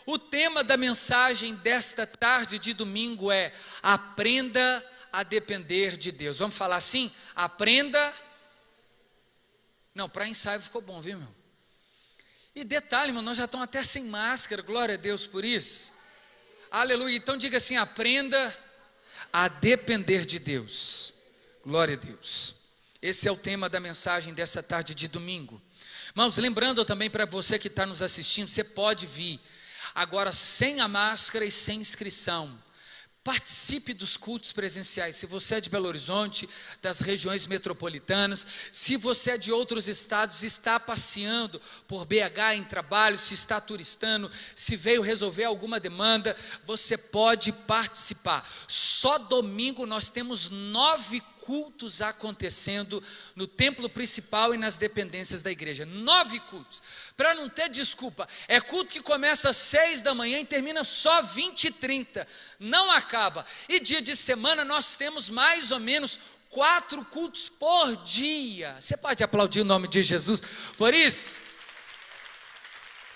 O tema da mensagem desta tarde de domingo é: aprenda a depender de Deus. Vamos falar assim? Aprenda. Não, para ensaio ficou bom, viu, meu? E detalhe, irmão, nós já estamos até sem máscara, glória a Deus por isso. Aleluia. Então diga assim: aprenda a depender de Deus. Glória a Deus. Esse é o tema da mensagem dessa tarde de domingo. Irmãos, lembrando também para você que está nos assistindo, você pode vir agora sem a máscara e sem inscrição. Participe dos cultos presenciais. Se você é de Belo Horizonte, das regiões metropolitanas, se você é de outros estados, está passeando por BH em trabalho, se está turistando, se veio resolver alguma demanda, você pode participar. Só domingo nós temos 9 cultos acontecendo no templo principal e nas dependências da igreja. 9 cultos, para não ter desculpa. É culto que começa às 6 da manhã e termina só 20h30, não acaba. E dia de semana nós temos mais ou menos 4 cultos por dia. Você pode aplaudir o nome de Jesus por isso?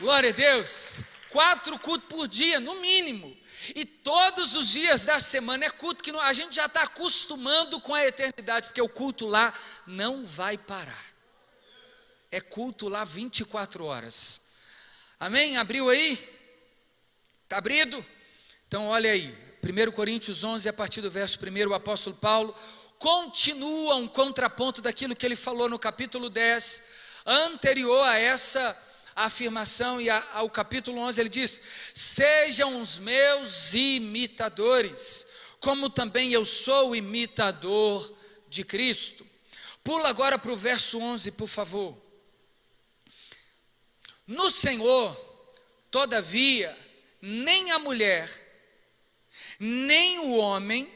Glória a Deus. 4 cultos por dia, no mínimo. E todos os dias da semana é culto que a gente já está acostumando com a eternidade, porque o culto lá não vai parar. É culto lá 24 horas. Amém? Abriu aí? Está abrido? Então olha aí, 1 Coríntios 11, a partir do verso 1, o apóstolo Paulo continua um contraponto daquilo que ele falou no capítulo 10, anterior a essa afirmação, e ao capítulo 11 ele diz: sejam os meus imitadores, como também eu sou imitador de Cristo. Pula agora para o verso 11, por favor. No Senhor, todavia, nem a mulher, nem o homem,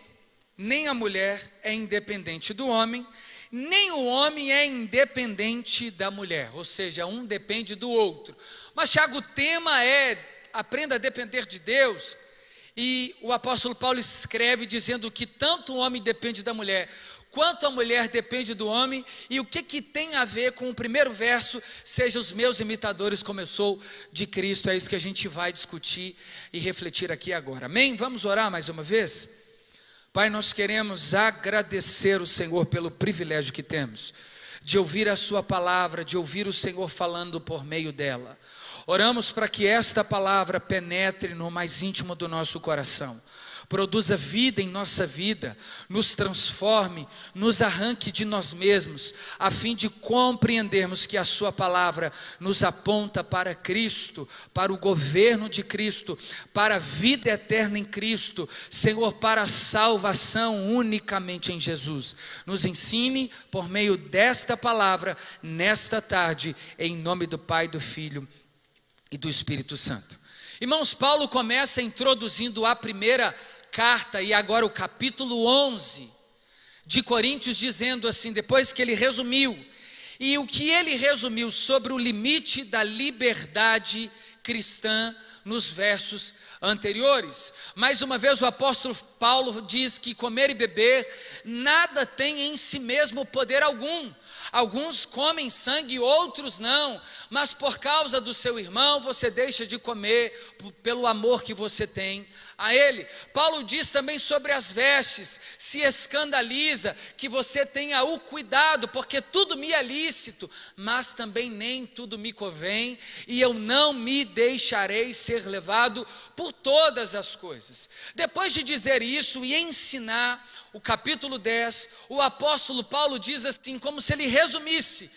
nem a mulher é independente do homem, nem o homem é independente da mulher, ou seja, um depende do outro. Mas Tiago, o tema é: aprenda a depender de Deus. E o apóstolo Paulo escreve dizendo que tanto o homem depende da mulher, quanto a mulher depende do homem. E o que tem a ver com o primeiro verso: sejam os meus imitadores como eu sou de Cristo. É isso que a gente vai discutir e refletir aqui agora. Amém? Vamos orar mais uma vez? Pai, nós queremos agradecer o Senhor pelo privilégio que temos de ouvir a sua palavra, de ouvir o Senhor falando por meio dela. Oramos para que esta palavra penetre no mais íntimo do nosso coração, produza vida em nossa vida, nos transforme, nos arranque de nós mesmos, a fim de compreendermos que a sua palavra nos aponta para Cristo, para o governo de Cristo, para a vida eterna em Cristo, Senhor, para a salvação unicamente em Jesus. Nos ensine por meio desta palavra, nesta tarde, em nome do Pai, do Filho e do Espírito Santo. Irmãos, Paulo começa introduzindo a primeira carta, e agora o capítulo 11 de Coríntios, dizendo assim, depois que ele resumiu, e o que ele resumiu sobre o limite da liberdade cristã nos versos anteriores. Mais uma vez o apóstolo Paulo diz que comer e beber nada tem em si mesmo poder algum. Alguns comem sangue, outros não, mas por causa do seu irmão você deixa de comer pelo amor que você tem a ele. Paulo diz também sobre as vestes: se escandaliza que você tenha o cuidado, porque tudo me é lícito, mas também nem tudo me convém, e eu não me deixarei ser levado por todas as coisas. Depois de dizer isso e ensinar o capítulo 10, o apóstolo Paulo diz assim, como se ele resumisse: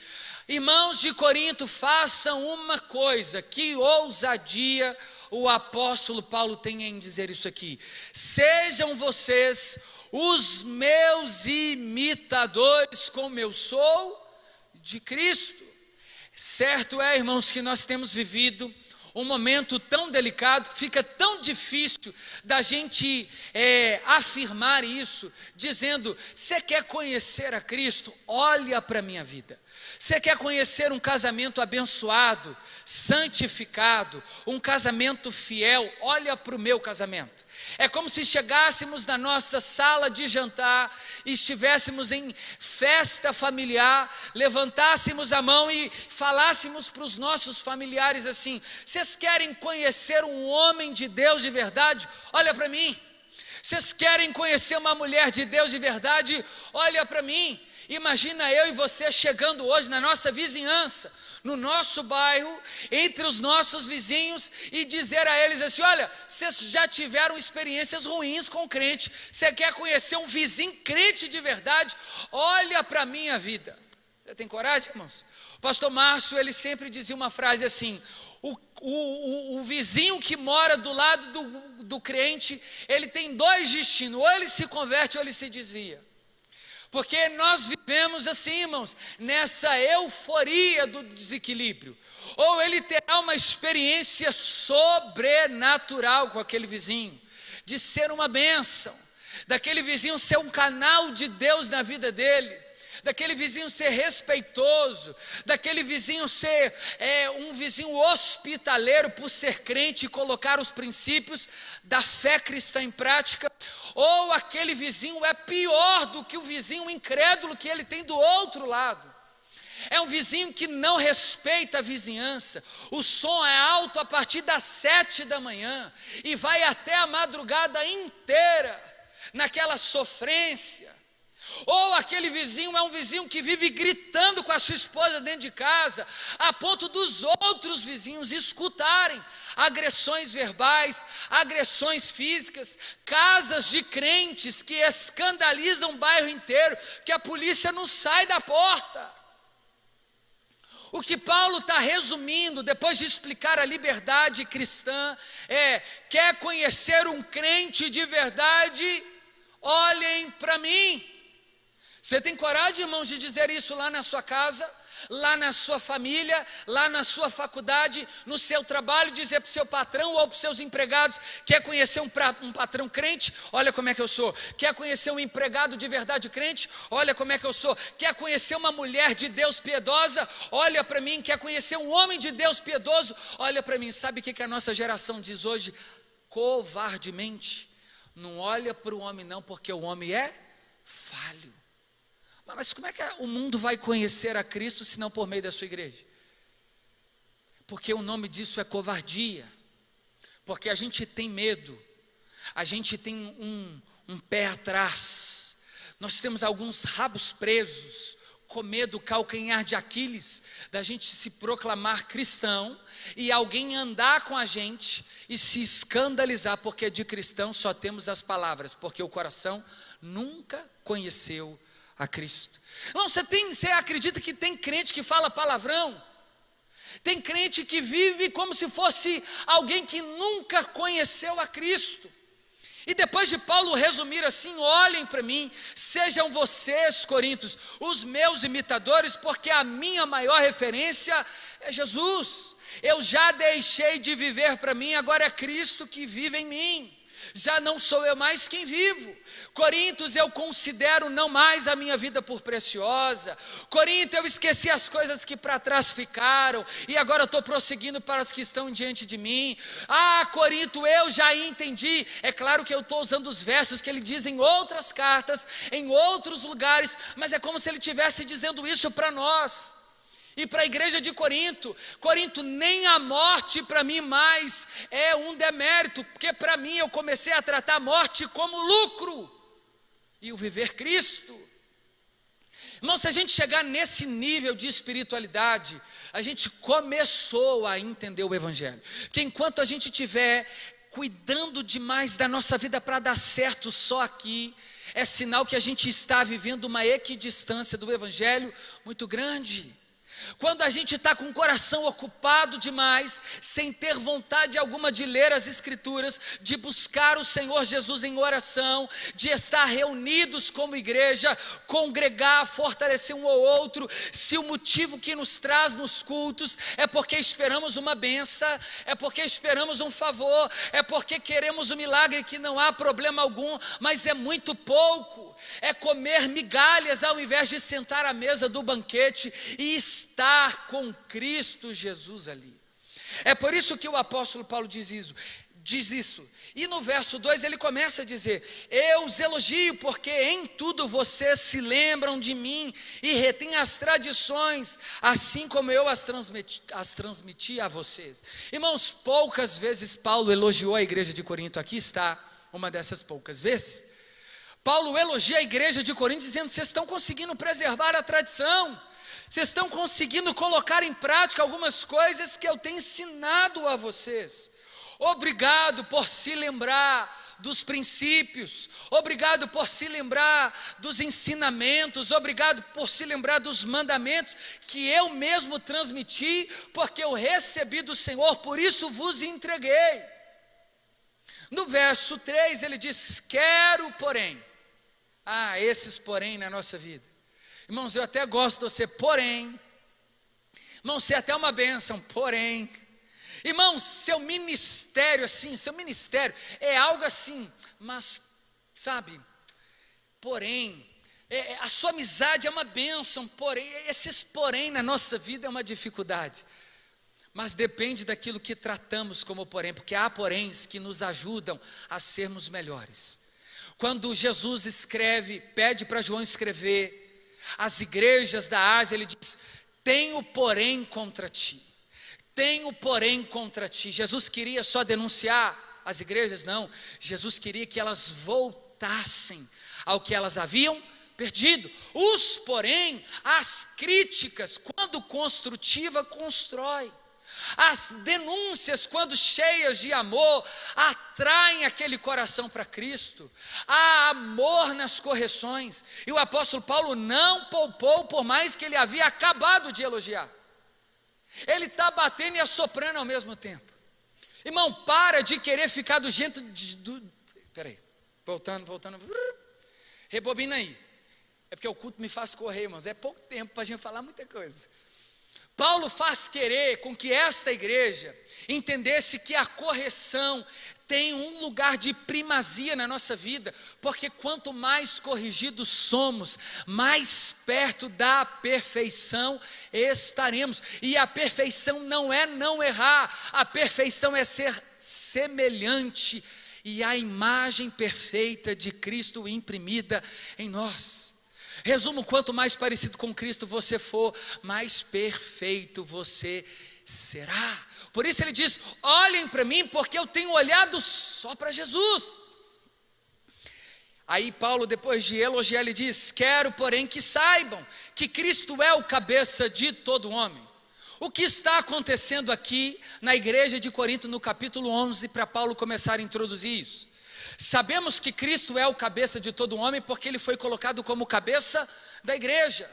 irmãos de Corinto, façam uma coisa. Que ousadia o apóstolo Paulo tem em dizer isso aqui: sejam vocês os meus imitadores, como eu sou de Cristo. Certo é, irmãos, que nós temos vivido um momento tão delicado, fica tão difícil da gente afirmar isso, dizendo: você quer conhecer a Cristo? Olha para a minha vida. Você quer conhecer um casamento abençoado, santificado, um casamento fiel? Olha para o meu casamento. É como se chegássemos na nossa sala de jantar e estivéssemos em festa familiar, levantássemos a mão e falássemos para os nossos familiares assim: vocês querem conhecer um homem de Deus de verdade? Olha para mim. Vocês querem conhecer uma mulher de Deus de verdade? Olha para mim. Imagina eu e você chegando hoje na nossa vizinhança, no nosso bairro, entre os nossos vizinhos, e dizer a eles assim: olha, vocês já tiveram experiências ruins com crente, você quer conhecer um vizinho crente de verdade? Olha para a minha vida. Você tem coragem, irmãos? O pastor Márcio, ele sempre dizia uma frase assim: o vizinho que mora do lado do crente, ele tem dois destinos: ou ele se converte ou ele se desvia. Porque nós vivemos assim, irmãos, nessa euforia do desequilíbrio. Ou ele terá uma experiência sobrenatural com aquele vizinho, de ser uma bênção, daquele vizinho ser um canal de Deus na vida dele, daquele vizinho ser respeitoso, daquele vizinho ser um vizinho hospitaleiro por ser crente e colocar os princípios da fé cristã em prática. Ou aquele vizinho é pior do que o vizinho incrédulo que ele tem do outro lado. É um vizinho que não respeita a vizinhança. O som é alto a partir das 7 da manhã e vai até a madrugada inteira naquela sofrência. Ou aquele vizinho é um vizinho que vive gritando com a sua esposa dentro de casa, a ponto dos outros vizinhos escutarem agressões verbais, agressões físicas, casas de crentes que escandalizam o bairro inteiro, que a polícia não sai da porta. O que Paulo está resumindo, depois de explicar a liberdade cristã, quer conhecer um crente de verdade? Olhem para mim. Você tem coragem, irmãos, de dizer isso lá na sua casa, lá na sua família, lá na sua faculdade, no seu trabalho, dizer para o seu patrão ou para os seus empregados: quer conhecer um patrão crente? Olha como é que eu sou. Quer conhecer um empregado de verdade crente? Olha como é que eu sou. Quer conhecer uma mulher de Deus piedosa? Olha para mim. Quer conhecer um homem de Deus piedoso? Olha para mim. Sabe o que a nossa geração diz hoje? Covardemente: não olha para o homem não, porque o homem é falho. Mas como é que o mundo vai conhecer a Cristo se não por meio da sua igreja? Porque o nome disso é covardia. Porque a gente tem medo, a gente tem um pé atrás, nós temos alguns rabos presos, com medo, calcanhar de Aquiles, da gente se proclamar cristão e alguém andar com a gente e se escandalizar, porque de cristão só temos as palavras, porque o coração nunca conheceu a Cristo. Não, você acredita que tem crente que fala palavrão? Tem crente que vive como se fosse alguém que nunca conheceu a Cristo. E depois de Paulo resumir assim: olhem para mim, sejam vocês, Coríntios, os meus imitadores, porque a minha maior referência é Jesus. Eu já deixei de viver para mim, agora é Cristo que vive em mim. Já não sou eu mais quem vivo. Coríntios, eu considero não mais a minha vida por preciosa. Coríntios, eu esqueci as coisas que para trás ficaram e agora eu estou prosseguindo para as que estão diante de mim. Coríntios, eu já entendi. É claro que eu estou usando os versos que ele diz em outras cartas, em outros lugares, mas é como se ele estivesse dizendo isso para nós. E para a igreja de Corinto: Corinto, nem a morte para mim mais é um demérito, porque para mim eu comecei a tratar a morte como lucro, e o viver Cristo. Irmão, se a gente chegar nesse nível de espiritualidade, a gente começou a entender o Evangelho. Que enquanto a gente estiver cuidando demais da nossa vida para dar certo só aqui, é sinal que a gente está vivendo uma equidistância do Evangelho muito grande. Quando a gente está com o coração ocupado demais, sem ter vontade alguma de ler as Escrituras, de buscar o Senhor Jesus em oração, de estar reunidos como igreja, congregar, fortalecer um ou outro, se o motivo que nos traz nos cultos é porque esperamos uma benção, é porque esperamos um favor, é porque queremos um milagre, que não há problema algum, mas é muito pouco, é comer migalhas ao invés de sentar à mesa do banquete e estar com Cristo Jesus ali. É por isso que o apóstolo Paulo diz isso. E no verso 2 ele começa a dizer: eu os elogio porque em tudo vocês se lembram de mim e retêm as tradições, assim como eu as transmiti a vocês. Irmãos, poucas vezes Paulo elogiou a igreja de Corinto. Aqui está uma dessas poucas vezes. Paulo elogia a igreja de Corinto dizendo: vocês estão conseguindo preservar a tradição, vocês estão conseguindo colocar em prática algumas coisas que eu tenho ensinado a vocês. Obrigado por se lembrar dos princípios, obrigado por se lembrar dos ensinamentos, obrigado por se lembrar dos mandamentos que eu mesmo transmiti, porque eu recebi do Senhor, por isso vos entreguei. No verso 3 ele diz: quero porém, esses porém na nossa vida. Irmãos, eu até gosto de você, porém, irmãos, você é até uma bênção, porém, irmãos, seu ministério é algo assim, mas, sabe, porém, a sua amizade é uma bênção, porém, esses porém na nossa vida é uma dificuldade, mas depende daquilo que tratamos como porém, porque há poréns que nos ajudam a sermos melhores. Quando Jesus pede para João escrever as igrejas da Ásia, ele diz: tenho porém contra ti. Tenho porém contra ti. Jesus queria só denunciar as igrejas? Não. Jesus queria que elas voltassem ao que elas haviam perdido. Os porém, as críticas, quando construtiva, constrói. As denúncias, quando cheias de amor, atraem aquele coração para Cristo. Há amor nas correções. E o apóstolo Paulo não poupou, por mais que ele havia acabado de elogiar. Ele está batendo e assoprando ao mesmo tempo. Irmão, para de querer ficar do jeito peraí, voltando, rebobina aí. É porque o culto me faz correr, irmãos, é pouco tempo para a gente falar muita coisa. Paulo faz querer com que esta igreja entendesse que a correção tem um lugar de primazia na nossa vida, porque quanto mais corrigidos somos, mais perto da perfeição estaremos. E a perfeição não é não errar, a perfeição é ser semelhante e a imagem perfeita de Cristo imprimida em nós. Resumo: quanto mais parecido com Cristo você for, mais perfeito você será. Por isso ele diz: olhem para mim, porque eu tenho olhado só para Jesus. Aí Paulo, depois de elogiar, ele diz: quero porém que saibam que Cristo é o cabeça de todo homem. O que está acontecendo aqui na igreja de Corinto, no capítulo 11, para Paulo começar a introduzir isso? Sabemos que Cristo é o cabeça de todo homem, porque ele foi colocado como cabeça da igreja.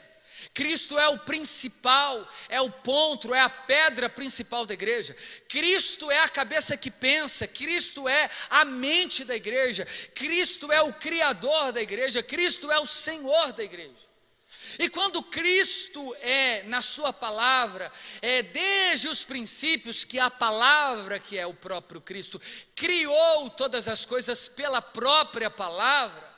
Cristo é o principal, é o ponto, é a pedra principal da igreja. Cristo é a cabeça que pensa, Cristo é a mente da igreja, Cristo é o criador da igreja, Cristo é o Senhor da igreja. E quando Cristo na sua palavra, desde os princípios que a palavra, que é o próprio Cristo, criou todas as coisas pela própria palavra,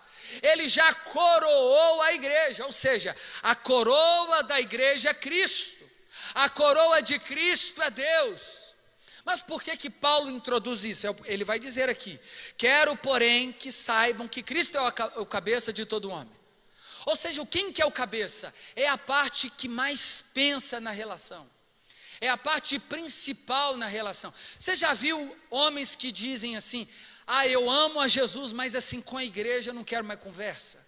ele já coroou a igreja, ou seja, a coroa da igreja é Cristo, a coroa de Cristo é Deus. Mas por que Paulo introduz isso? Ele vai dizer aqui: quero porém que saibam que Cristo é o cabeça de todo homem. Ou seja, quem que é o cabeça? É a parte que mais pensa na relação, é a parte principal na relação. Você já viu homens que dizem assim: eu amo a Jesus, mas assim com a igreja eu não quero mais conversa?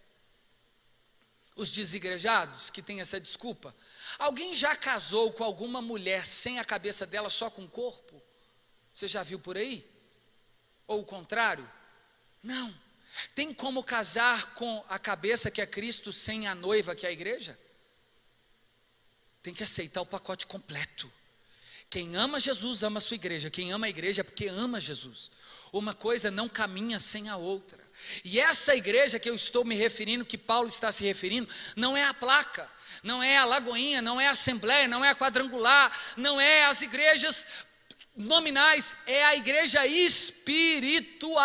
Os desigrejados que têm essa desculpa. Alguém já casou com alguma mulher sem a cabeça dela, só com o corpo? Você já viu por aí? Ou o contrário? Não. Tem como casar com a cabeça que é Cristo sem a noiva que é a igreja? tem que aceitar o pacote completo. Quem ama Jesus ama a sua igreja. Quem ama a igreja é porque ama Jesus. Uma coisa não caminha sem a outra. E essa igreja que eu estou me referindo, que Paulo está se referindo, não é a placa, não é a Lagoinha, não é a Assembleia, não é a Quadrangular, não é as igrejas nominais, é a igreja espiritual.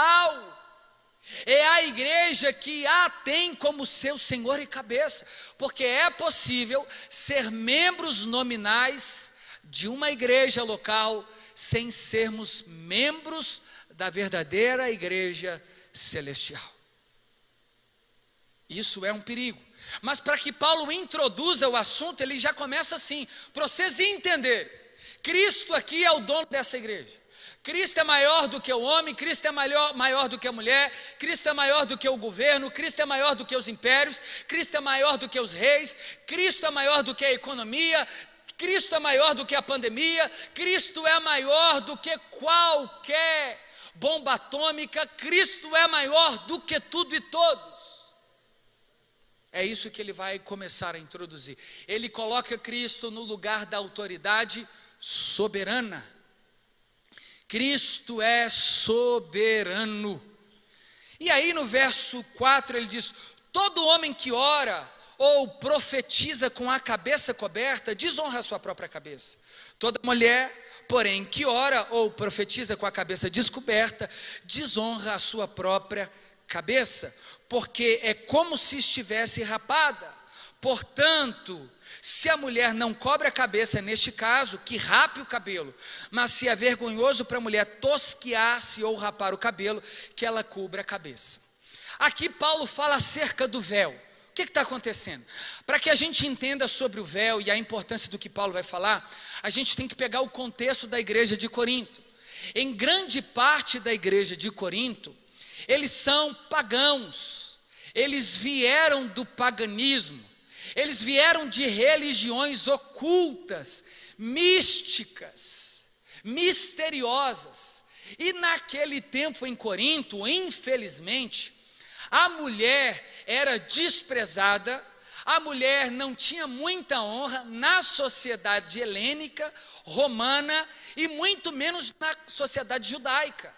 É a igreja que a tem como seu Senhor e cabeça, porque é possível ser membros nominais de uma igreja local sem sermos membros da verdadeira igreja celestial. Isso é um perigo. Mas para que Paulo introduza o assunto, ele já começa assim, para vocês entenderem. Cristo aqui é o dono dessa igreja. Cristo é maior do que o homem, Cristo é maior do que a mulher, Cristo é maior do que o governo, Cristo é maior do que os impérios, Cristo é maior do que os reis, Cristo é maior do que a economia, Cristo é maior do que a pandemia, Cristo é maior do que qualquer bomba atômica, Cristo é maior do que tudo e todos. É isso que ele vai começar a introduzir. Ele coloca Cristo no lugar da autoridade soberana. Cristo é soberano. E aí no verso 4 ele diz: todo homem que ora ou profetiza com a cabeça coberta, desonra a sua própria cabeça. Toda mulher, porém, que ora ou profetiza com a cabeça descoberta, desonra a sua própria cabeça, porque é como se estivesse rapada. Portanto, se a mulher não cobre a cabeça, neste caso, que rape o cabelo, mas se é vergonhoso para a mulher tosquiar-se ou rapar o cabelo, que ela cubra a cabeça. Aqui Paulo fala acerca do véu. O que está acontecendo? Para que a gente entenda sobre o véu e a importância do que Paulo vai falar, a gente tem que pegar o contexto da igreja de Corinto. Em grande parte da igreja de Corinto, eles são pagãos, eles vieram do paganismo, eles vieram de religiões ocultas, místicas, misteriosas. E naquele tempo em Corinto, infelizmente, a mulher era desprezada, a mulher não tinha muita honra na sociedade helênica, romana e muito menos na sociedade judaica.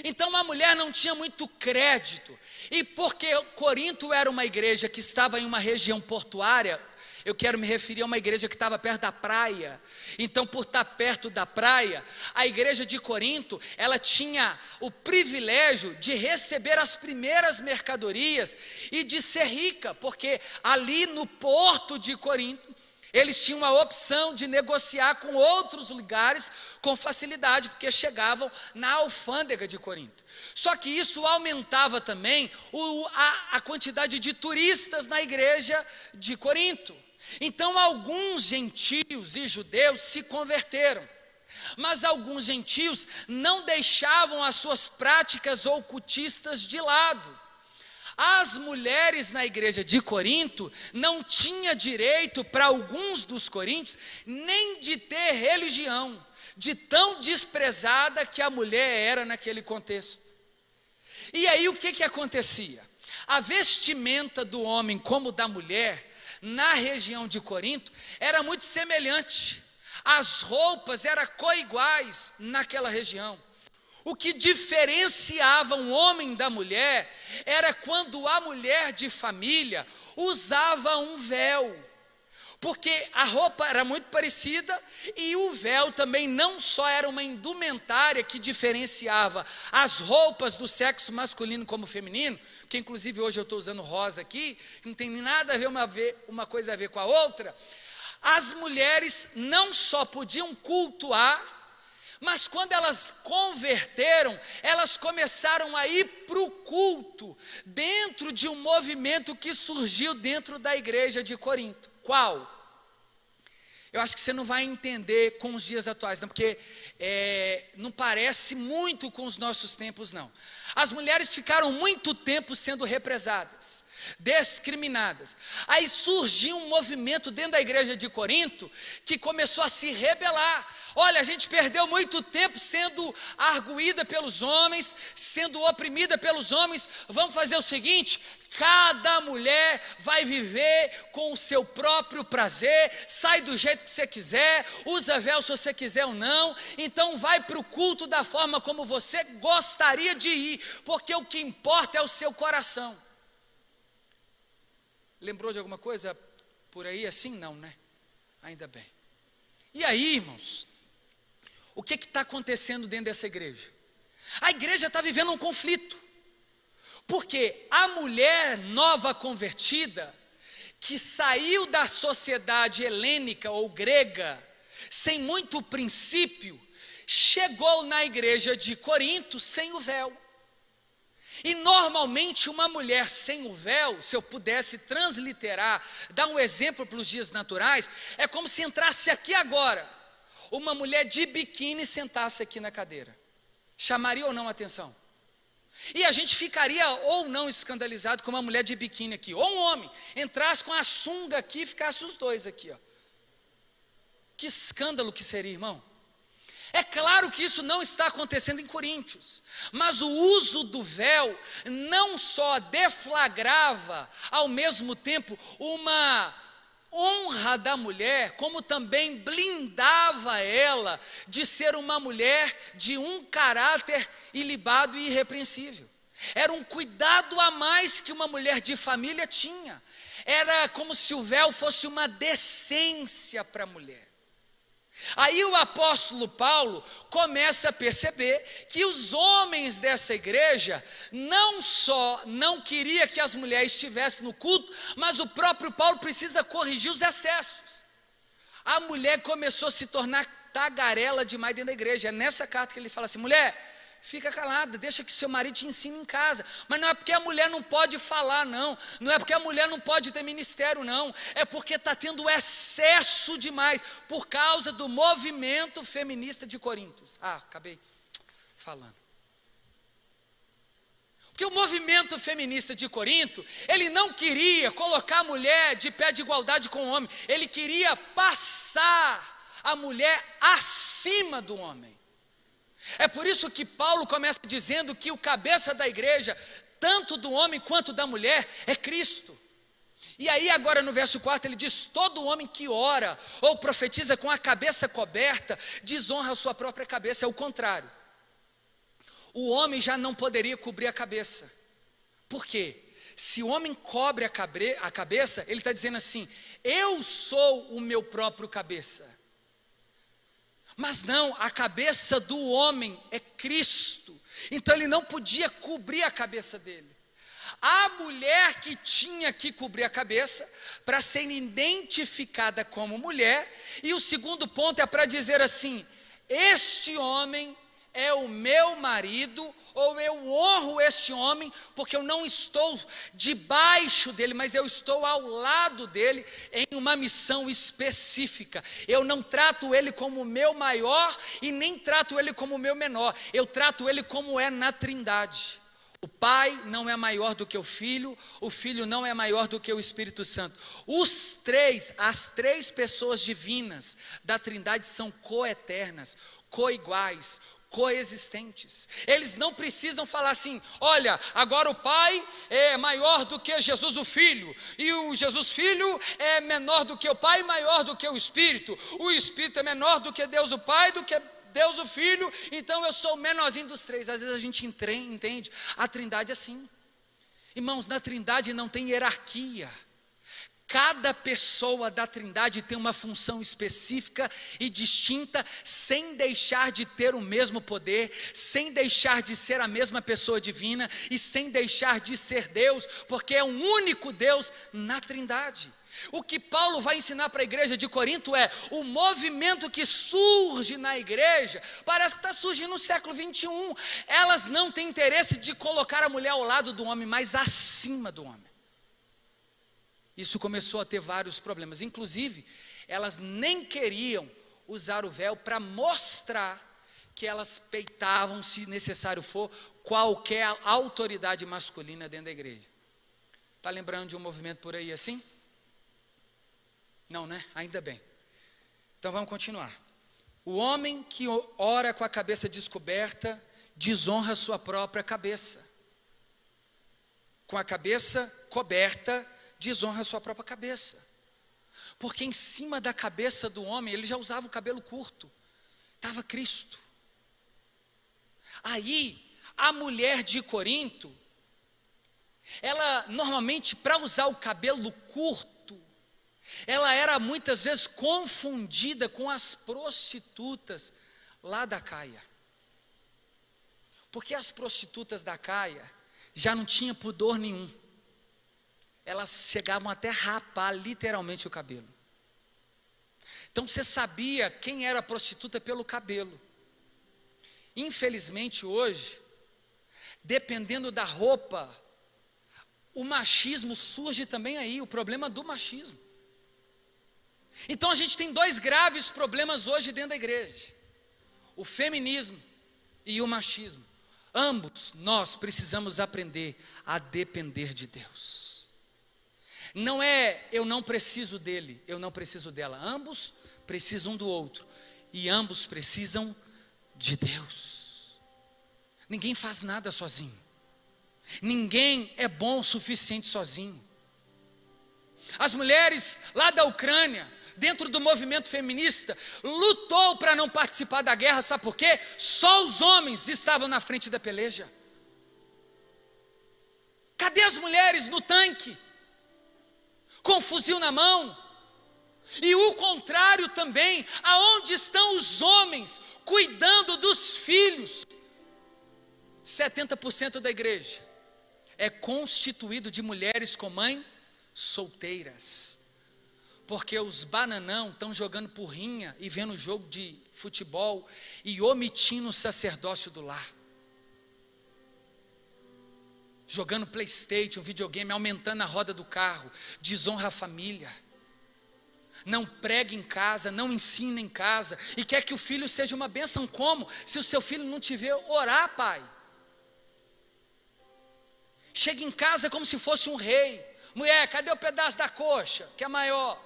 Então a mulher não tinha muito crédito, e porque Corinto era uma igreja que estava em uma região portuária, eu quero me referir a uma igreja que estava perto da praia. Então, por estar perto da praia, a igreja de Corinto, ela tinha o privilégio de receber as primeiras mercadorias e de ser rica, porque ali no porto de Corinto, eles tinham a opção de negociar com outros lugares com facilidade, porque chegavam na alfândega de Corinto. Só que isso aumentava também a quantidade de turistas na igreja de Corinto. Então alguns gentios e judeus se converteram, mas alguns gentios não deixavam as suas práticas ocultistas de lado. As mulheres na igreja de Corinto não tinham direito, para alguns dos coríntios, nem de ter religião, de tão desprezada que a mulher era naquele contexto. E aí o que acontecia? A vestimenta do homem como da mulher, na região de Corinto, era muito semelhante. As roupas eram coiguais naquela região. O que diferenciava um homem da mulher era quando a mulher de família usava um véu, porque a roupa era muito parecida e o véu também não só era uma indumentária que diferenciava as roupas do sexo masculino como feminino, que inclusive hoje eu estou usando rosa aqui, não tem nada a ver uma coisa a ver com a outra. As mulheres não só podiam cultuar, mas quando elas converteram, elas começaram a ir para o culto, dentro de um movimento que surgiu dentro da igreja de Corinto. Qual? Eu acho que você não vai entender com os dias atuais, não, porque não parece muito com os nossos tempos, não. As mulheres ficaram muito tempo sendo represadas, discriminadas. Aí surgiu um movimento dentro da igreja de Corinto que começou a se rebelar. Olha, a gente perdeu muito tempo sendo arguída pelos homens, sendo oprimida pelos homens. Vamos fazer o seguinte: cada mulher vai viver com o seu próprio prazer, sai do jeito que você quiser, usa véu se você quiser ou não, então vai para o culto da forma como você gostaria de ir, porque o que importa é o seu coração. Lembrou de alguma coisa por aí assim? Não, né? Ainda bem. E aí, irmãos, o que está acontecendo dentro dessa igreja? A igreja está vivendo um conflito, porque a mulher nova convertida, que saiu da sociedade helênica ou grega, sem muito princípio, chegou na igreja de Corinto sem o véu. E normalmente uma mulher sem o véu, se eu pudesse transliterar, dar um exemplo para os dias naturais, é como se entrasse aqui agora, uma mulher de biquíni sentasse aqui na cadeira. Chamaria ou não atenção? E a gente ficaria ou não escandalizado com uma mulher de biquíni aqui, ou um homem, entrasse com a sunga aqui e ficasse os dois aqui, ó. Que escândalo que seria, irmão. É claro que isso não está acontecendo em Coríntios, mas o uso do véu não só deflagrava ao mesmo tempo uma honra da mulher, como também blindava ela de ser uma mulher de um caráter ilibado e irrepreensível. Era um cuidado a mais que uma mulher de família tinha. Era como se o véu fosse uma decência para a mulher. Aí o apóstolo Paulo começa a perceber que os homens dessa igreja não só não queria que as mulheres estivessem no culto, mas o próprio Paulo precisa corrigir os excessos. A mulher começou a se tornar tagarela demais dentro da igreja. É nessa carta que ele fala assim: mulher, fica calada, deixa que seu marido te ensine em casa. Mas não é porque a mulher não pode falar, não. Não é porque a mulher não pode ter ministério, não. É porque está tendo excesso demais, por causa do movimento feminista de Corinto. Acabei falando. Porque o movimento feminista de Corinto, ele não queria colocar a mulher de pé de igualdade com o homem. Ele queria passar a mulher acima do homem. É por isso que Paulo começa dizendo que o cabeça da igreja, tanto do homem quanto da mulher, é Cristo. E aí agora no verso 4 ele diz: todo homem que ora ou profetiza com a cabeça coberta, desonra a sua própria cabeça. É o contrário. O homem já não poderia cobrir a cabeça. Por quê? Se o homem cobre a cabeça, ele está dizendo assim: eu sou o meu próprio cabeça. Mas não, a cabeça do homem é Cristo. Então ele não podia cobrir a cabeça dele. A mulher que tinha que cobrir a cabeça para ser identificada como mulher. E o segundo ponto é para dizer assim: este homem é o meu marido, ou eu honro este homem, porque eu não estou debaixo dele, mas eu estou ao lado dele em uma missão específica. Eu não trato ele como o meu maior e nem trato ele como o meu menor. Eu trato ele como é na Trindade. O Pai não é maior do que o Filho não é maior do que o Espírito Santo. As três pessoas divinas da Trindade são coeternas, coiguais, coexistentes. Eles não precisam falar assim: olha, agora o Pai é maior do que Jesus o Filho, e o Jesus Filho é menor do que o Pai, maior do que o Espírito é menor do que Deus o Pai, do que Deus o Filho, então eu sou o menorzinho dos três. Às vezes a gente entende a Trindade assim. Irmãos, na Trindade não tem hierarquia. Cada pessoa da Trindade tem uma função específica e distinta, sem deixar de ter o mesmo poder, sem deixar de ser a mesma pessoa divina e sem deixar de ser Deus, porque é um único Deus na Trindade. O que Paulo vai ensinar para a igreja de Corinto é: o movimento que surge na igreja, parece que está surgindo no século 21. Elas não têm interesse de colocar a mulher ao lado do homem, mas acima do homem. Isso começou a ter vários problemas. Inclusive, elas nem queriam usar o véu para mostrar que elas peitavam, se necessário for, qualquer autoridade masculina dentro da igreja. Está lembrando de um movimento por aí assim? Não, né? Ainda bem. Então vamos continuar. O homem que ora com a cabeça descoberta desonra sua própria cabeça. Com a cabeça coberta desonra a sua própria cabeça. Porque em cima da cabeça do homem, ele já usava o cabelo curto, estava Cristo. Aí, a mulher de Corinto, ela normalmente, para usar o cabelo curto, ela era muitas vezes confundida com as prostitutas lá da Caia. Porque as prostitutas da Caia já não tinham pudor nenhum. Elas chegavam até a rapar literalmente o cabelo. Então você sabia quem era a prostituta pelo cabelo. Infelizmente hoje, dependendo da roupa, o machismo surge também aí, o problema do machismo. Então a gente tem dois graves problemas hoje dentro da igreja: o feminismo e o machismo. Ambos nós precisamos aprender a depender de Deus. Não é eu não preciso dele, eu não preciso dela. Ambos precisam um do outro e ambos precisam de Deus. Ninguém faz nada sozinho. Ninguém é bom o suficiente sozinho. As mulheres lá da Ucrânia, dentro do movimento feminista, lutou para não participar da guerra, sabe por quê? Só os homens estavam na frente da peleja. Cadê as mulheres no tanque? Com o fuzil na mão? E o contrário também, aonde estão os homens cuidando dos filhos? 70% da igreja é constituído de mulheres com mãe solteiras. Porque os bananão estão jogando porrinha e vendo jogo de futebol e omitindo o sacerdócio do lar. Jogando PlayStation, videogame, aumentando a roda do carro, desonra a família. Não prega em casa, não ensina em casa e quer que o filho seja uma bênção. Como? Se o seu filho não te vê orar, pai. Chega em casa como se fosse um rei. Mulher, cadê o pedaço da coxa, que é maior?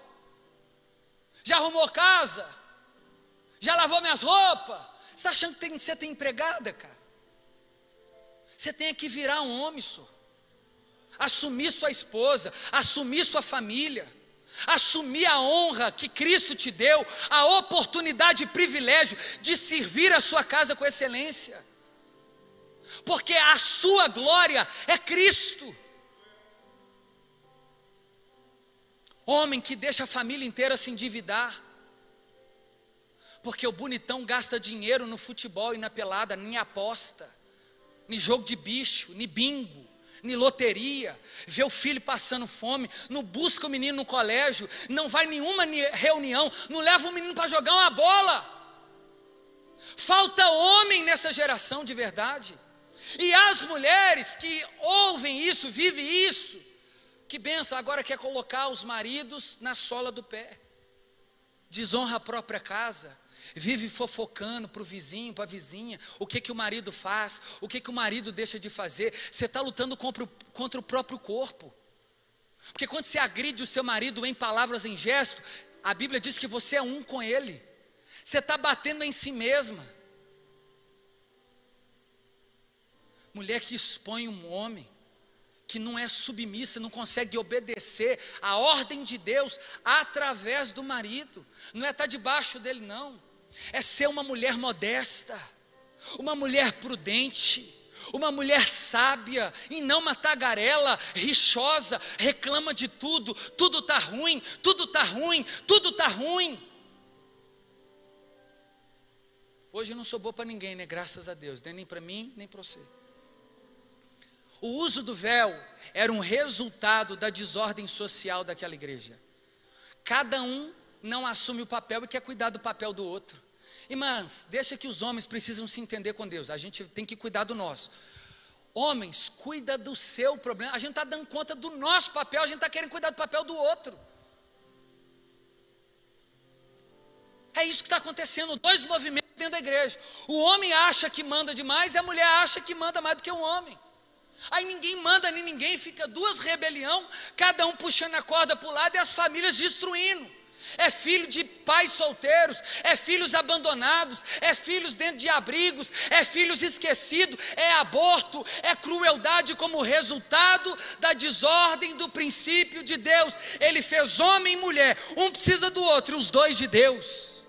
Já arrumou casa? Já lavou minhas roupas? Você está achando que você tem empregada, cara? Você tem que virar um homem, só. Assumir sua esposa, assumir sua família, assumir a honra que Cristo te deu, a oportunidade e privilégio de servir a sua casa com excelência. Porque a sua glória é Cristo. Homem que deixa a família inteira se endividar, porque o bonitão gasta dinheiro no futebol e na pelada, nem aposta, nem jogo de bicho, nem bingo, nem loteria, vê o filho passando fome, não busca o menino no colégio, não vai em nenhuma reunião, não leva o menino para jogar uma bola. Falta homem nessa geração de verdade. E as mulheres que ouvem isso, vivem isso, que benção, agora quer colocar os maridos na sola do pé, desonra a própria casa, vive fofocando para o vizinho, para a vizinha, o que o marido faz, o que o marido deixa de fazer. Você está lutando contra o próprio corpo, porque quando você agride o seu marido em palavras, em gesto, a Bíblia diz que você é um com ele, você está batendo em si mesma. Mulher que expõe um homem, que não é submissa, não consegue obedecer a ordem de Deus através do marido, não é estar debaixo dele não, é ser uma mulher modesta, uma mulher prudente, uma mulher sábia, e não uma tagarela, rixosa, reclama de tudo, tudo está ruim, tudo está ruim, tudo está ruim. Hoje eu não sou boa para ninguém, né? Graças a Deus, nem para mim, nem para você. O uso do véu era um resultado da desordem social daquela igreja. Cada um não assume o papel e quer cuidar do papel do outro. Irmãs, deixa que os homens precisam se entender com Deus. A gente tem que cuidar do nosso. Homens, cuida do seu problema. A gente está dando conta do nosso papel, a gente está querendo cuidar do papel do outro. É isso que está acontecendo, dois movimentos dentro da igreja. O homem acha que manda demais e a mulher acha que manda mais do que o homem. Aí ninguém manda nem ninguém, fica duas rebelião, cada um puxando a corda para o lado e as famílias destruindo. é filho de pais solteiros, é filhos abandonados, é filhos dentro de abrigos, é filhos esquecidos, é aborto, é crueldade como resultado da desordem do princípio de Deus. Ele fez homem e mulher, um precisa do outro, e os dois de Deus.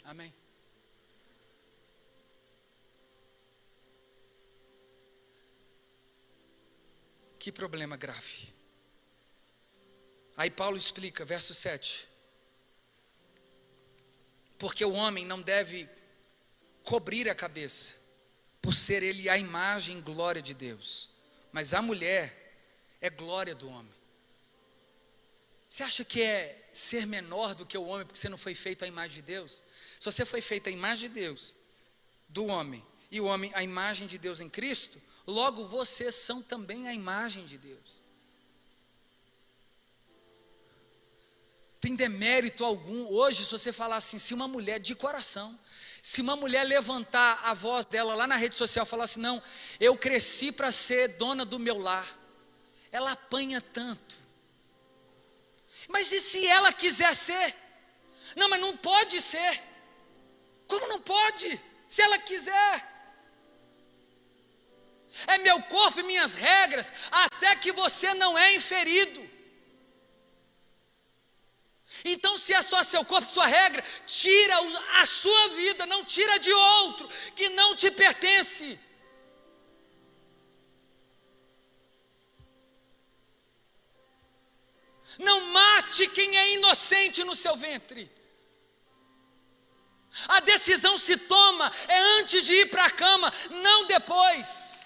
Amém. Que problema grave. Aí Paulo explica, verso 7. Porque o homem não deve cobrir a cabeça, por ser ele a imagem e glória de Deus, mas a mulher é glória do homem. Você acha que é ser menor do que o homem, porque você não foi feito à imagem de Deus? Se você foi feito à imagem de Deus, do homem, e o homem à imagem de Deus em Cristo, logo vocês são também a imagem de Deus. Tem demérito algum hoje se você falar assim, se uma mulher de coração, se uma mulher levantar a voz dela lá na rede social e falar assim, não, eu cresci para ser dona do meu lar, ela apanha tanto. Mas e se ela quiser ser? Não, mas não pode ser. Como não pode? Se ela quiser. É meu corpo e minhas regras, até que você não é inferido. Então, se é só seu corpo, sua regra, tira a sua vida, não tira de outro, que não te pertence. Não mate quem é inocente no seu ventre. A decisão se toma é antes de ir para a cama, não depois.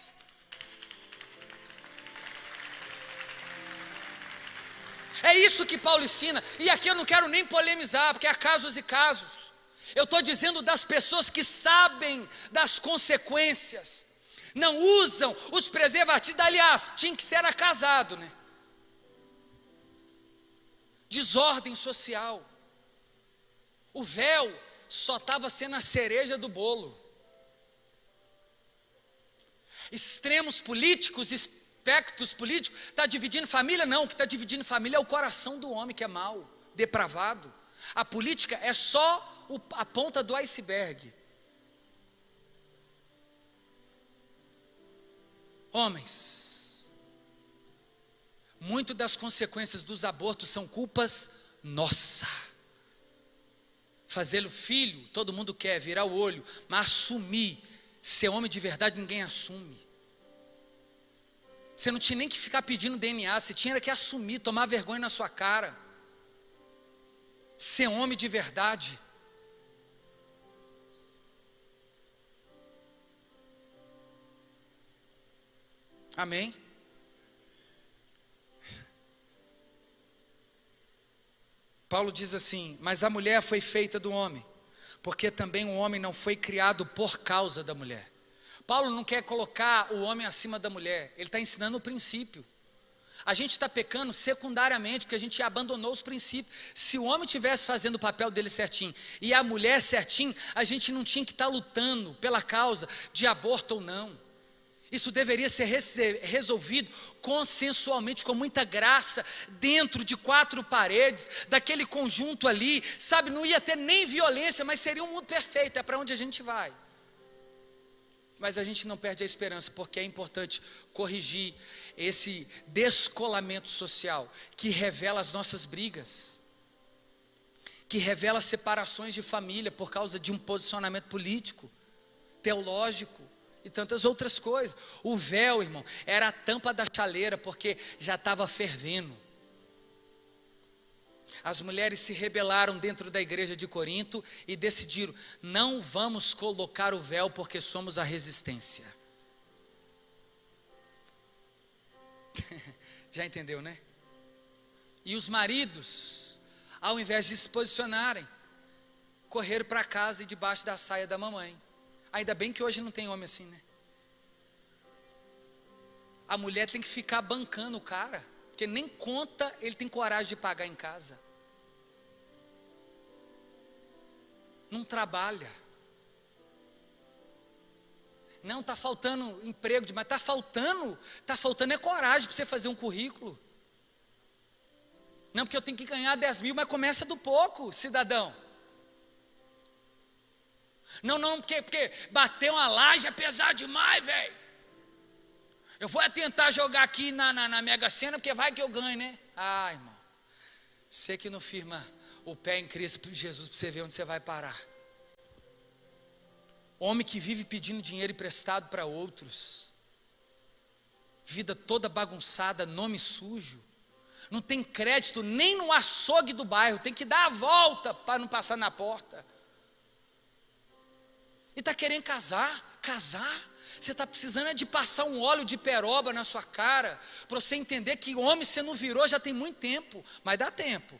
É isso que Paulo ensina, e aqui eu não quero nem polemizar, porque há casos e casos. Eu estou dizendo das pessoas que sabem das consequências, não usam os preservativos, aliás, tinha que ser casado, né? Desordem social. O véu só estava sendo a cereja do bolo. Extremos políticos, aspectos políticos, está dividindo família? Não, o que está dividindo família é o coração do homem que é mau, depravado. A política é só a ponta do iceberg. Homens, muito das consequências dos abortos são culpas nossa. Fazê-lo filho, todo mundo quer virar o olho, mas assumir, ser homem de verdade ninguém assume. Você não tinha nem que ficar pedindo DNA, você tinha que assumir, tomar vergonha na sua cara. Ser homem de verdade. Amém? Paulo diz assim, mas a mulher foi feita do homem, porque também o homem não foi criado por causa da mulher. Paulo não quer colocar o homem acima da mulher, ele está ensinando o princípio. A gente está pecando secundariamente, porque a gente abandonou os princípios. Se o homem estivesse fazendo o papel dele certinho, e a mulher certinho, a gente não tinha que estar lutando pela causa de aborto ou não. Isso deveria ser resolvido consensualmente, com muita graça, dentro de 4 paredes, daquele conjunto ali, sabe, não ia ter nem violência, mas seria um mundo perfeito, é para onde a gente vai. Mas a gente não perde a esperança, porque é importante corrigir esse descolamento social, que revela as nossas brigas, que revela separações de família por causa de um posicionamento político, teológico e tantas outras coisas. O véu, irmão, era a tampa da chaleira, porque já estava fervendo. As mulheres se rebelaram dentro da igreja de Corinto e decidiram, não vamos colocar o véu porque somos a resistência. Já entendeu, né? E os maridos, ao invés de se posicionarem, correram para casa e debaixo da saia da mamãe. Ainda bem que hoje não tem homem assim, né? A mulher tem que ficar bancando o cara, porque nem conta ele tem coragem de pagar em casa. Não trabalha. Não, está faltando emprego, mas está faltando é coragem para você fazer um currículo. Não, porque eu tenho que ganhar 10 mil, mas começa do pouco, cidadão. Não, porque bater uma laje é pesado demais, velho. Eu vou tentar jogar aqui na Mega Sena, porque vai que eu ganho, né? Ah, irmão, você que não firma o pé em Cristo Jesus, para você ver onde você vai parar. Homem que vive pedindo dinheiro emprestado para outros, vida toda bagunçada, nome sujo, não tem crédito nem no açougue do bairro, tem que dar a volta para não passar na porta. E está querendo casar, você está precisando de passar um óleo de peroba na sua cara, para você entender que homem você não virou já tem muito tempo, mas dá tempo.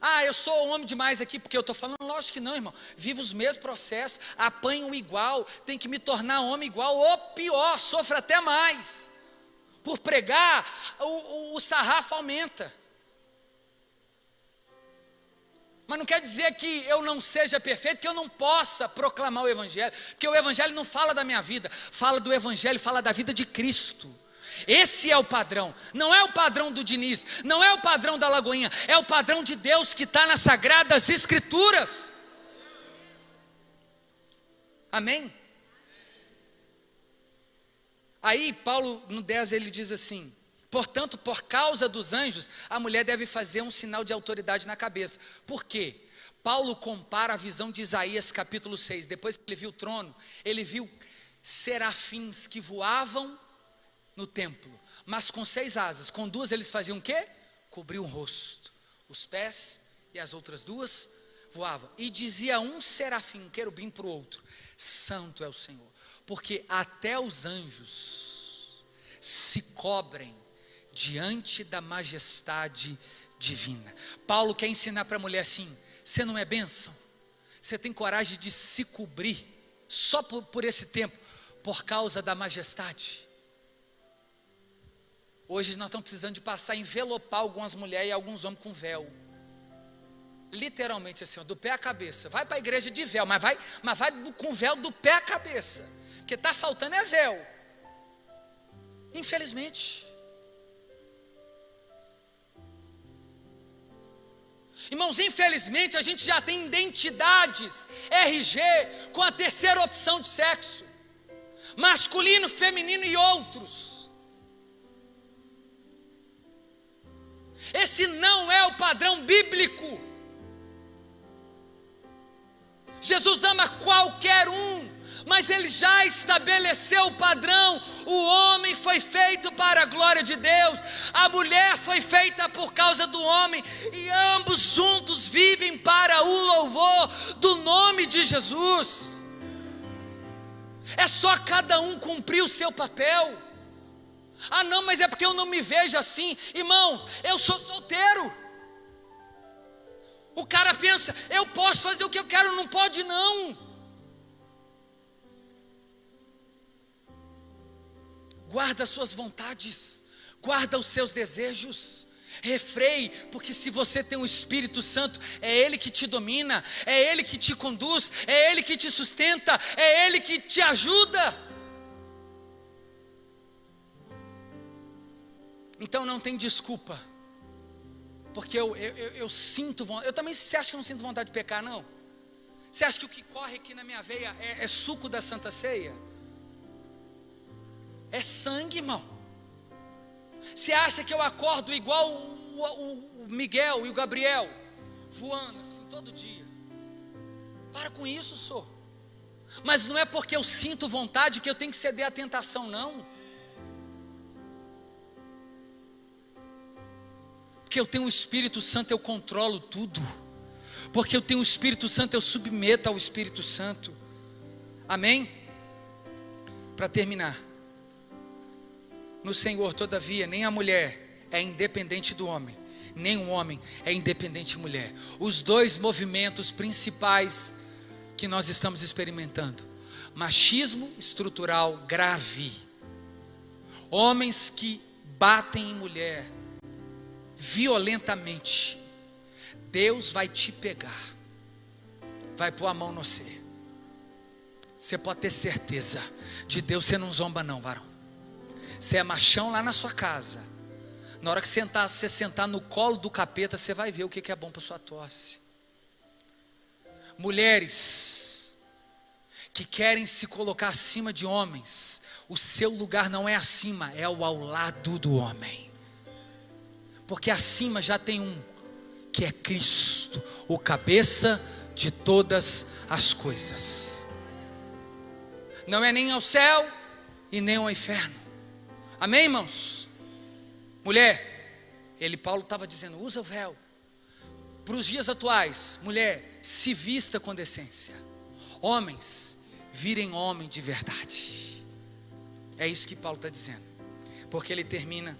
Ah, eu sou homem demais aqui, porque eu estou falando, lógico que não, irmão, vivo os mesmos processos, apanho igual, tenho que me tornar homem igual, ou pior, sofro até mais, por pregar, o sarrafo aumenta. Mas não quer dizer que eu não seja perfeito, que eu não possa proclamar o Evangelho, porque o Evangelho não fala da minha vida, fala do Evangelho, fala da vida de Cristo. Esse é o padrão, não é o padrão do Diniz, não é o padrão da Lagoinha, é o padrão de Deus que está nas Sagradas Escrituras. Amém? Aí Paulo no 10 ele diz assim: portanto, por causa dos anjos, a mulher deve fazer um sinal de autoridade na cabeça. Por quê? Paulo compara a visão de Isaías capítulo 6, depois que ele viu o trono, ele viu serafins que voavam no templo, mas com 6 asas, com 2 eles faziam o quê? Cobriam o rosto, os pés e as outras 2 voavam, e dizia um serafim, um querubim para o outro: santo é o Senhor, porque até os anjos se cobrem diante da majestade divina. Paulo quer ensinar para a mulher assim: você não é bênção? Você tem coragem de se cobrir só por esse tempo, por causa da majestade? Hoje nós estamos precisando de passar a envelopar algumas mulheres e alguns homens com véu. Literalmente assim, ó, do pé à cabeça. Vai para a igreja de véu, mas vai com véu do pé à cabeça. Porque está faltando é véu. Infelizmente. Irmãos, infelizmente a gente já tem identidades RG com a terceira opção de sexo. Masculino, feminino e outros. Esse não é o padrão bíblico. Jesus ama qualquer um, mas Ele já estabeleceu o padrão. O homem foi feito para a glória de Deus, a mulher foi feita por causa do homem, e ambos juntos vivem para o louvor do nome de Jesus. É só cada um cumprir o seu papel. Ah não, mas é porque eu não me vejo assim. Irmão, eu sou solteiro. O cara pensa, eu posso fazer o que eu quero, não pode não. Guarda as suas vontades, guarda os seus desejos, refreie, porque se você tem o Espírito Santo, é Ele que te domina, é Ele que te conduz, é Ele que te sustenta, é Ele que te ajuda. Então não tem desculpa, porque eu sinto vontade. Eu também, você acha que eu não sinto vontade de pecar, não? Você acha que o que corre aqui na minha veia é suco da Santa Ceia? É sangue, irmão. Você acha que eu acordo igual o Miguel e o Gabriel, voando assim todo dia? Para com isso, senhor. Mas não é porque eu sinto vontade que eu tenho que ceder à tentação, não. Porque eu tenho o Espírito Santo, eu controlo tudo. Porque eu tenho o Espírito Santo, eu submeto ao Espírito Santo. Amém? Para terminar, no Senhor, todavia, nem a mulher é independente do homem, nem o homem é independente de mulher. Os dois movimentos principais que nós estamos experimentando: machismo estrutural grave, homens que batem em mulher violentamente. Deus vai te pegar, vai pôr a mão no você. Você pode ter certeza, de Deus você não zomba não, varão. Você é machão lá na sua casa. Na hora que você sentar no colo do capeta, você vai ver o que é bom para sua tosse. Mulheres que querem se colocar acima de homens, o seu lugar não é acima, é ao lado do homem. Porque acima já tem um, que é Cristo, o cabeça de todas as coisas. Não é nem ao céu e nem ao inferno. Amém, irmãos? Mulher, Paulo estava dizendo, usa o véu. Para os dias atuais, mulher, se vista com decência. Homens, virem homem de verdade. É isso que Paulo está dizendo. Porque ele termina,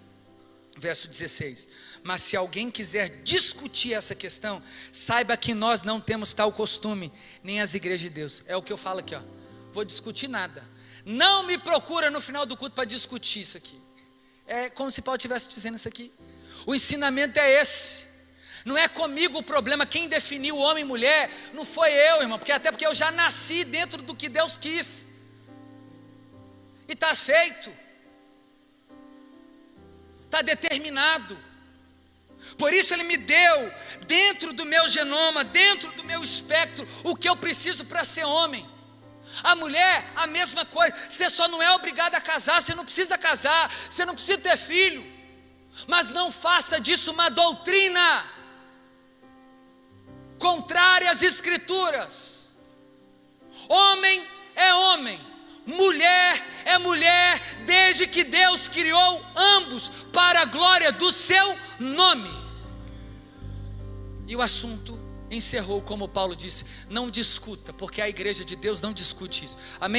verso 16. Mas se alguém quiser discutir essa questão, saiba que nós não temos tal costume, nem as igrejas de Deus. É o que eu falo aqui, ó. Vou discutir nada. Não me procura no final do culto para discutir isso aqui. É como se Paulo estivesse dizendo isso aqui. O ensinamento é esse. Não é comigo o problema. Quem definiu homem e mulher não foi eu, irmão. Até porque eu já nasci dentro do que Deus quis. E está feito. Está determinado. Por isso ele me deu, dentro do meu genoma, dentro do meu espectro, o que eu preciso para ser homem. A mulher, a mesma coisa. Você só não é obrigado a casar. Você não precisa casar. Você não precisa ter filho. Mas não faça disso uma doutrina contrária às escrituras. Homem é homem, mulher é mulher, desde que Deus criou ambos para a glória do seu nome. E o assunto encerrou, como Paulo disse, não discuta, porque a igreja de Deus não discute isso. Amém?